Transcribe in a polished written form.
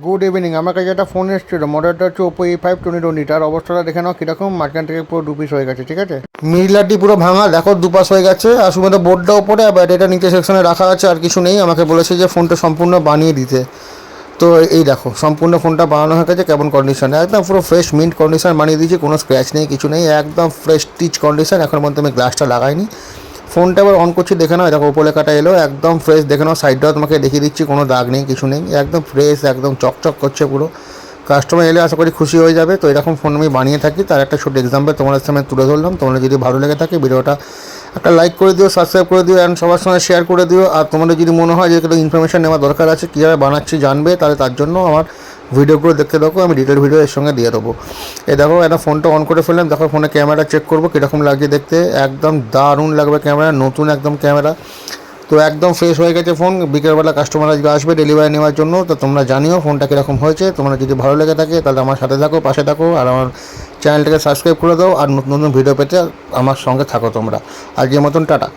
Good evening. আমার কাছে একটা ফোন এসেছিল, মডেলটা হচ্ছে ওপো A5 তার অবস্থাটা দেখে নাও কীরকম। মাঝখান থেকে পুরো দুপিস হয়ে গেছে, ঠিক আছে। মিডলারটি পুরো ভাঙা, দেখো দুপাশ হয়ে গেছে। আর শুধু বোর্ডটা ওপরে, আর ব্যাটারিটা নিচে সেকশনে রাখা আছে, আর কিছু নেই। আমাকে বলেছে যে ফোনটা সম্পূর্ণ বানিয়ে দিতে। তো এই দেখো সম্পূর্ণ ফোনটা বানানো হয়ে গেছে, কেমন কন্ডিশন, একদম পুরো ফ্রেশ মিন্ট কন্ডিশন বানিয়ে দিয়েছি। কোনো স্ক্র্যাচ নেই, কিছু নেই, একদম ফ্রেশ টিচ কন্ডিশন। এখন পর্যন্ত আমি গ্লাসটা লাগাইনি। ফোনটা এবার অন করছি, দেখে নাও, দেখো ওপো লেখাটা এলো, একদম ফ্রেশ। দেখে নাও সাইডটাও তোমাকে দেখিয়ে দিচ্ছি, কোনো দাগ নেই, কিছু নেই, একদম ফ্রেশ, একদম চকচক করছে পুরো। কাস্টমার এলে আশা করি খুশি হয়ে যাবে। তো এরকম ফোন আমি বানিয়ে থাকি, তার একটা ছোটো এক্সাম্পল তোমাদের সামনে তুলে ধরলাম। তোমাদের যদি ভালো লেগে থাকে ভিডিওটা একটা লাইক করে দিও, সাবস্ক্রাইব করে দিও, অ্যান্ড সবার সঙ্গে শেয়ার করে দিও। আর তোমাদের যদি মনে হয় যে একটু ইনফরমেশান নেওয়া দরকার আছে, কীভাবে বানাচ্ছি জানবে, তাহলে তার জন্য আমার ভিডিওগুলো দেখতে দেখো, আমি ডিটেল ভিডিও এর সঙ্গে দিয়ে দেবো। এই দেখো একটা ফোনটা অন করে ফেললাম, দেখো ফোনে ক্যামেরা চেক করবো কীরকম লাগছে দেখতে। একদম দারুণ লাগবে ক্যামেরা, নতুন একদম ক্যামেরা। তো একদম ফ্রেশ হয়ে গেছে ফোন। বিকেলবেলা কাস্টমার আজকে আসবে ডেলিভারি নেওয়ার জন্য, তো তোমরা জানিও ফোনটা কীরকম হয়েছে। তোমরা যদি ভালো লেগে থাকে তাহলে আমার সাথে থাকো, পাশে থাকো, আর আমার চ্যানেলটাকে সাবস্ক্রাইব করে দাও। আর নতুন নতুন ভিডিও পেতে আমার সঙ্গে থাকো তোমরা। আজকের মতন টাটা।